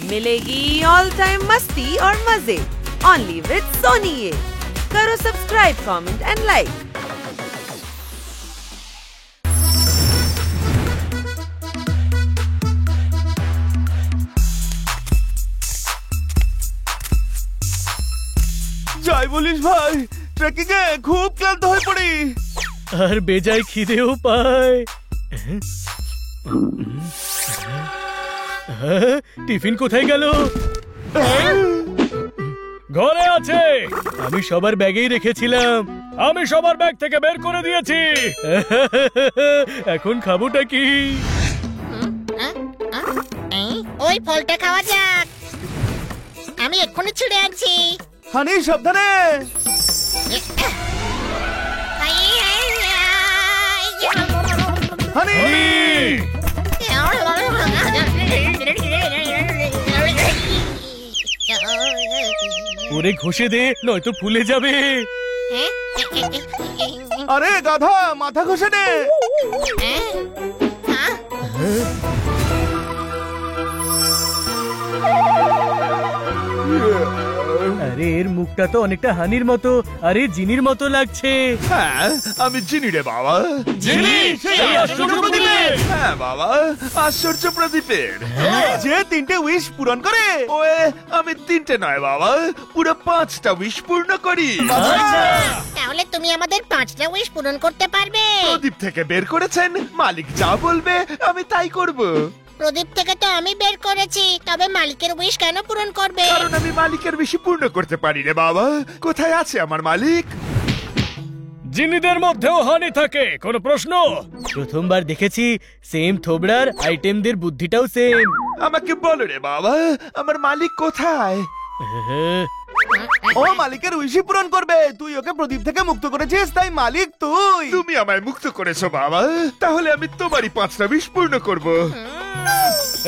मिलेगी all time मस्ती और मजे ओनली विद सोनी। ये करो सब्सक्राइब, कमेंट एंड लाइक। জয় বলিস ভাই, ট্রেকিং এ খুব ক্লান্ত হয়ে পড়ি আর বেজায় খিদেও পায়। টিফিন কোথায় গেল? ঘরে আছে, আমি সবার ব্যাগেই রেখেছিলাম। আমি সবার ব্যাগ থেকে বের করে দিয়েছি। এখন খাবোটা কি? ওই ফলটা খাওয়া যাক, আমি এক্ষুনি ছিঁড়ে আনছি। হানি সাবধানে। হানি ওরে ঘষে দে, নয়তো ফুলে যাবে। আরে গাধা, মাথা ঘষে নে। আরে এর মুখটা তো অনেকটা হানির মতো, আরে জিনির মতো লাগছে। হ্যাঁ, আমি চিনি রে বাবা। জিনি, সেই আশ্চর্য প্রদীপের। হ্যাঁ বাবা, আশ্চর্য প্রদীপের যে 3টে উইশ পূরণ করে। ওয়ে, আমি 3টে নয় বাবা, পুরো 5টা উইশ পূর্ণ করি। তাহলে তুমি আমাদের 5টা উইশ পূরণ করতে পারবে? প্রদীপ থেকে বের করেছেন, মালিক যা বলবে আমি তাই করব। প্রদীপ থেকে তো আমি বের করেছি, তবে মালিকের উইশ কেন পূরণ করবে? কারণ আমি মালিকের বেশি পূর্ণ করতে পারি রে বাবা। কোথায় আছে আমার মালিক? জিনিদের মধ্যেও হানি থাকে, কোনো প্রশ্ন? প্রথমবার দেখেছি সেম থোবড়ার আইটেমদের বুদ্ধিটাও সেম। আমাকে বলো রে বাবা, আমার মালিক কোথায়? ও মালিকের উইশই পূরণ করবে। তুই ওকে প্রদীপ থেকে মুক্ত করেছিস, তাই মালিক তুই। তুমি আমায় মুক্ত করেছো বাবা, তাহলে আমি তোমারই 5টা উইশ পূর্ণ করব।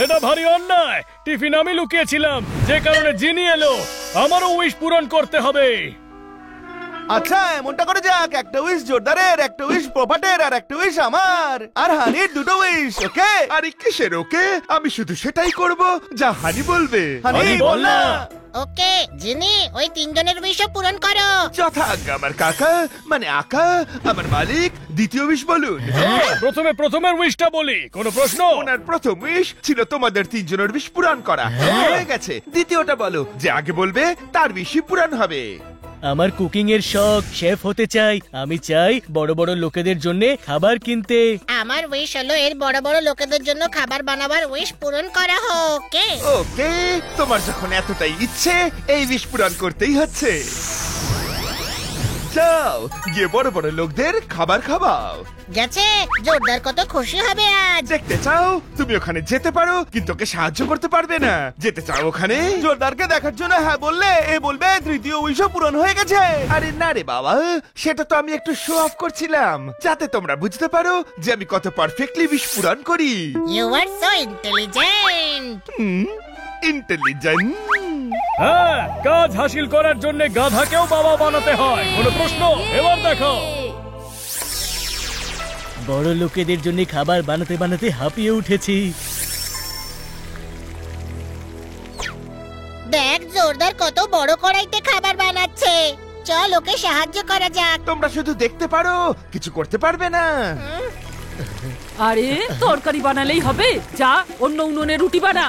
এটা ভারী অন্যায়। টিফিন আমি লুকিয়েছিলাম, যে কারণে জিনি এলো। আমারও উইশ পূরণ করতে হবে। আচ্ছা, এমনটা করে যাক, একটা উইশ জোরদারের, একটা উইশ প্রভাটের, আর একটা উইশ আমার। আর হানির 2টো উইশ, ওকে? আরে কিসের ওকে? আমি শুধু সেটাই করব যা হানি বলবে। হানি বল না। ওকে জিনি, ওই 3 জনের উইশও পূরণ করো। যথা আজ্ঞা আমার কাকা, মানে আকা, আমার মালিক। দ্বিতীয় উইশ বলুন। প্রথমের উইশটা বলি, কোনো প্রশ্ন? ওনার প্রথম উইশ ছিল তোমাদের 3 জনের উইশ পূরণ করা, হয়ে গেছে। দ্বিতীয়টা বলো, যে আগে বলবে তার উইশই পূরণ হবে। আমার কুকিং এর শখ, শেফ হতে চাই। আমি চাই বড় বড় লোকেদের জন্য খাবার কিনতে। আমার উইশ হলো এর বড় বড় লোকেদের জন্য খাবার বানাবার উইশ পূরণ করা হোক। ওকে ওকে, তোমার যখন এতটাই ইচ্ছে, এই উইশ পূরণ করতেই হচ্ছে। যাও গিয়ে বড় বড় লোকদের খাবার খাওয়াও। গেছে, জোরদার কত খুশি হবে আজ। দেখতে চাও? তুমি ওখানে যেতে পারো, কিন্তু ওকে সাহায্য করতে পারবে না। যেতে চাও ওখানে? জোরদারকে দেখার জন্য হ্যাঁ বললে এ বলবে 3য় উইশও পূরণ হয়ে গেছে। আরে না রে বাবা, সেটা তো আমি একটু শো অফ করছিলাম, যাতে তোমরা বুঝতে পারো যে আমি কত পারফেক্টলি উইশ পূরণ করি। You are so intelligent. Intelligent? হ্যাঁ, কাজ হাসিল করার জন্য গাধাকেও বাবা বানাতে হয়। কোনো প্রশ্ন? এবার দেখো। বড় লোকেদের জন্য খাবার বানাতে বানাতে হাঁপিয়ে উঠেছি। দেখ জোরদার কত বড় কড়াইতে খাবার বানাচ্ছে। চল ওকে সাহায্য করা যাক। তোমরা শুধু দেখতে পারো, কিছু করতে পারবে না। আরে তরকারি বানালেই হবে, যা অন্য উনুনে রুটি বানা।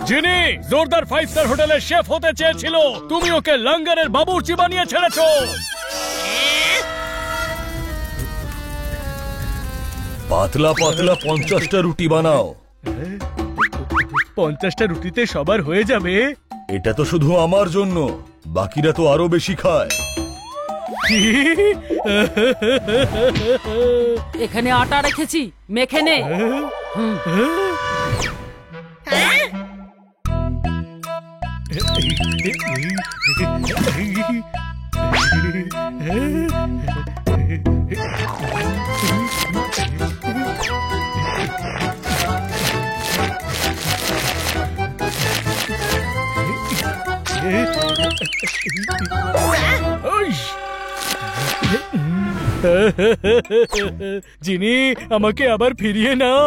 জিনি জোরদার 5 স্টার হোটেলের শেফ হতে চেয়েছিল, তুমি ওকে লঙ্গরের বাবুর্চি বানিয়ে ছেড়েছো। পাতলা পাতলা 50টা রুটি বানাও। 50টা রুটিতে সবার হয়ে যাবে? এটা তো শুধু আমার জন্য, বাকিরা তো আরো বেশি খায়। এখানে আটা রেখেছি, মেখে নে। জিনি, আমাকে আবার ফিরিয়ে নাও।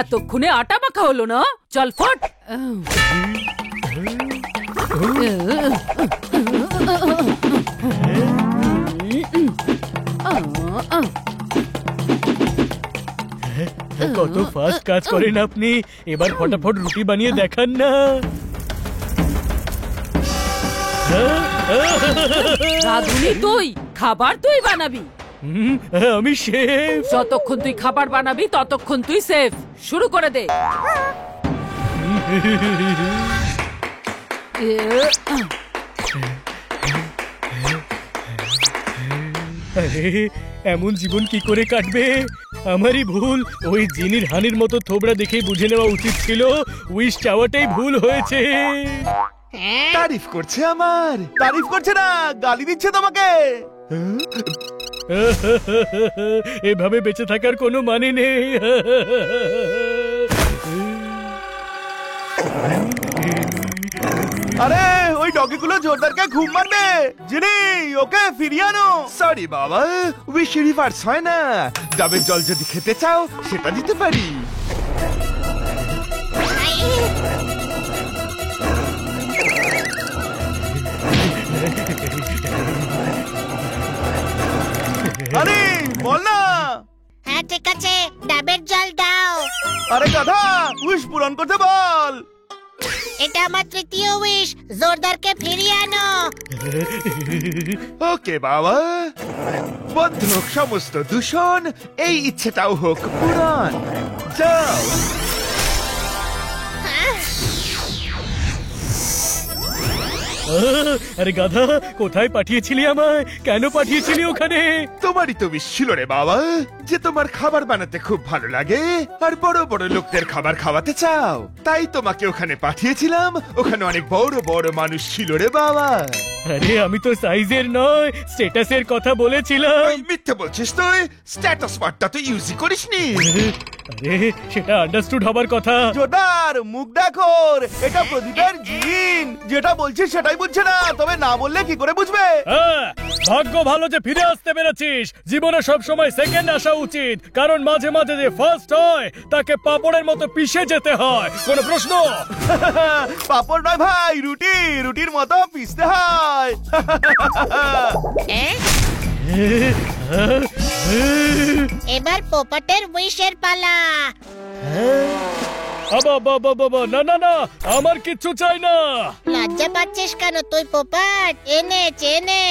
এতক্ষণে আটা মাখা হলো না? চল ফট। কত ফাস্ট কাজ করেন আপনি, এবার ফটাফট রুটি বানিয়ে দেখান না। রাঁধুনি তুই, খাবার তুই বানাবি। আমি শেফ। যতক্ষণ তুই খাবার বানাবি ততক্ষণ তুই সেফ। শুরু করে দে। আরে, এমন জীবন কি করে কাটবে? আমারই ভুল। ওই জিনির হানির মতো থোবড়া দেখেই বুঝে নেওয়া উচিত ছিল উইশ চাওয়াটাই ভুল হয়েছে। তারিফ করছে আমার, তারিফ করছে না, গালি দিচ্ছে তোমাকে। এভাবে বেঁচে থাকার কোনো মানে নেই। আরে ওই ডগিগুলো জোরদারকে ঘুম মারবে। জিনি, ওকে ফিরিয়ে আনো। সরি বাবা, উইশ রিভার্স হয় না। ডাবের জল যদি খেতে চাও সেটা দিতে পারি। আরে বল না। হ্যাঁ ঠিক আছে, ডাবের জল দাও। আরে গাধা, উইশ পূরণ করতে বল। এটা আমার তৃতীয় উইশ, জোরদারকে ফিরিয়ে আনো। ওকে বাবা, বন্ধ হোক সমস্ত দূষণ, এই ইচ্ছেটাও হোক পূরণ। যাও। আরে গাধা, কোথায় পাঠিয়েছিলি আমায়? কেন পাঠিয়েছিলি ওখানে? তোমারই তো বিশ ছিল রে বাবা, যে তোমার খাবার বানাতে খুব ভালো লাগে আর বড় বড় লোকদের খাবার খাওয়াতে চাও, তাই তোমাকে ওখানে পাঠিয়েছিলাম। ওখানে অনেক বড় বড় মানুষ ছিল রে বাবা। আরে আমি তো সাইজের নয়, স্ট্যাটাসের কথা বলেছিলাম। ওই মিথ্যে বলছিস তুই? স্ট্যাটাস পার্টটা তো ইউজই করিসনি। আরে সেটা আন্ডারস্টুড হবার কথা। জোরদার, মুখ দেখো, এটা প্রদীপের জিন। যেটা বলছিস সেটাই বুঝছে না, তবে না বললে কি করে বুঝবে? হ্যাঁ, ভাগ্য ভালো যে ফিরে আসতে পেরেছিস। জীবনে সব সময় সেকেন্ড আসা উচিত, কারণ মাঝে মাঝে যে ফার্স্ট হয় তাকে পাপড়ের মতো পিষে যেতে হয়। কোনো প্রশ্ন? পাপড় নয় ভাই, রুটি, রুটির মতো পিষতে হয়। এবার পোপটের উইশের পালা। না না না, আমার কিচ্ছু চাই না। লজ্জা পাচ্ছিস কেন তুই পোপট? এনে চেনে।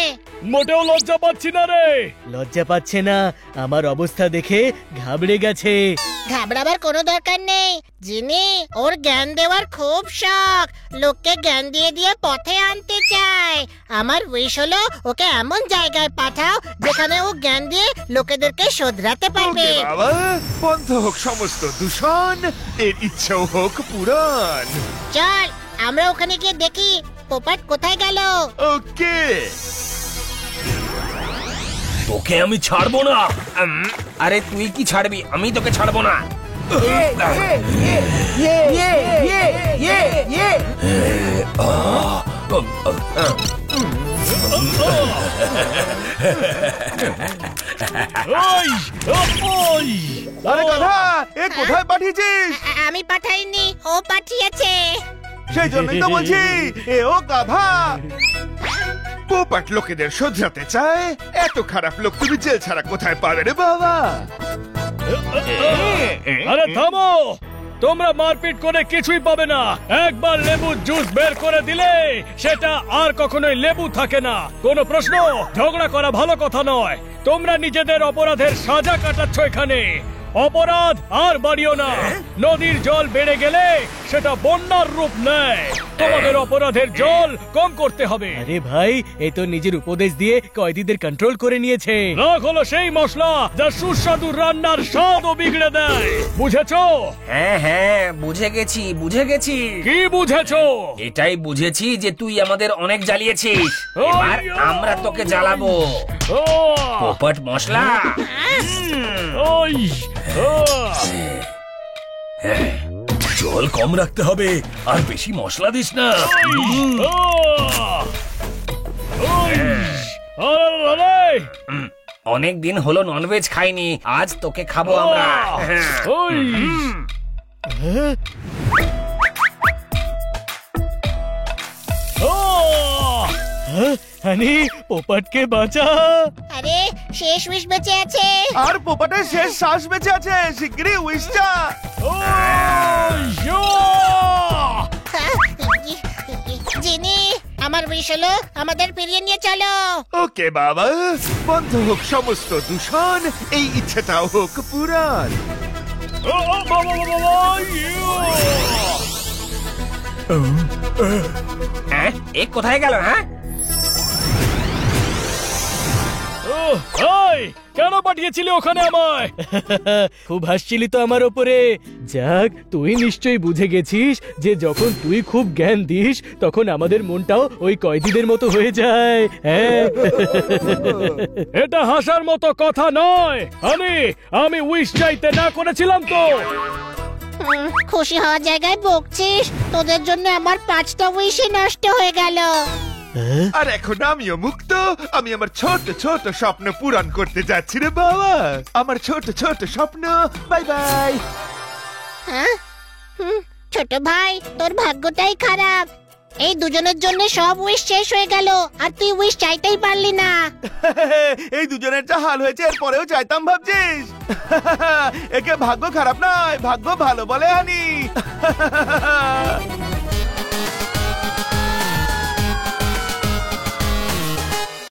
মোটেও লজ্জা পাচ্ছি না রে। লজ্জা পাচ্ছে না, আমার অবস্থা দেখে ঘাবড়ে গেছে। ঘাবড়াবার কোনো দরকার নেই। জিনি, ওর জ্ঞান দেওয়ার খুব শখ। লোককে জ্ঞান দিয়ে দিয়ে পথে আনতে চায়। আমার উইশ হলো ওকে এমন জায়গায় পাঠাও যেখানে ও জ্ঞান দিয়ে লোকেদেরকে শোধরাতে পারবে। ওকে বাবা, বন্ধ হোক সমস্ত দূষণ, এর ইচ্ছেও হোক পূরণ। চল আমরা ওখানে গিয়ে দেখি পোপট কোথায় গেল। ওকে। তোকে আমি ছাড়বো না। আরে তুই কি ছাড়বি? আমি তোকে ছাড়বো না। আরে গাধা, এ কোথায় পাঠিয়েছিস? আমি পাঠাইনি, ও পাঠিয়েছে। সেই জন্যই তো বলছি, এ ও গাধা। পোপট লোকেদের শোধরাতে চায়, এত খারাপ লোক তুমি জেল ছাড়া কোথায় পাবে রে বাবা? আরে থামো, তোমরা মারপিট করে কিছুই পাবে না। একবার লেবু জুস বের করে দিলে সেটা আর কখনোই লেবু থাকে না। কোনো প্রশ্ন? ঝগড়া করা ভালো কথা নয়। তোমরা নিজেদের অপরাধের সাজা কাটাচ্ছ এখানে। অপরাধ আর বাড়িও না। নদীর জল বেড়ে গেলে সেটা বন্যার রূপ নেয়। তোমাদের অপরাধের জল কম করতে হবে। আরে ভাই, এ তো নিজের উপদেশ দিয়ে কয়েদিদের কন্ট্রোল করে নিয়েছে। রাগ হলো সেই মশলা যা সুস্বাদু রান্নার স্বাদও বিগড়ে দেয়। বুঝেছো? হ্যাঁ হ্যাঁ, বুঝে গেছি বুঝে গেছি। কি বুঝেছো? এটাই বুঝেছি যে তুই আমাদের অনেক জ্বালিয়েছিস। এবার আমরা তোকে জ্বালাবো। পোপট মশলা। ওই জল কম রাখতে হবে আর বেশি মশলা দিস না। অনেক দিন হলো ননভেজ খাইনি, আজ তোকে খাবো আমরা। হানি পোপটকে বাঁচা। আরে শেষ উইশ বেঁচে আছে। আর পোপটের শেষ শ্বাস বেঁচে আছে, শিগগিরই উইশটা। জিনি, আমার উইশ হলো আমাদের ফিরিয়ে নিয়ে চলো। ওকে বাবা, বন্ধ হোক সমস্ত দূষণ, এই ইচ্ছেটাও হোক পূরণ। এ কোথায় গেল? হ্যাঁ, কেন পাঠিয়েছিলি ওখানে আমায়? খুব হাসছিলি তো আমার ওপরে। যাক, তুই নিশ্চয়ই বুঝে গেছিস যে যখন তুই খুব জ্ঞান দিস তখন আমাদের মনটাও ওই কয়েদিদের মতো হয়ে যায়। হ্যাঁ, এটা হাসার মতো কথা নয়। আমি উইশ চাইতে না করেছিলাম তো। খুশি হওয়ার জায়গায় বকছিস। তোদের জন্য আমার 5টা উইশই নষ্ট হয়ে গেল। আর এখন আমিও মুক্ত। আমি আমার ছোট ছোট স্বপ্ন পূরণ করতে যাচ্ছি রে বাবা। আমার ছোট ছোট স্বপ্ন। Bye bye. হ্যাঁ, ছোট ভাই, তোর ভাগ্যটাই খারাপ। এই দুজনের জন্য সব উইশ শেষ হয়ে গেল, আর তুই উইশ চাইতেই পারলি না। এই দুজনের যা হাল হয়েছে এরপরেও চাইতাম ভাবছিস? একে ভাগ্য খারাপ নয়, ভাগ্য ভালো বলে হানি।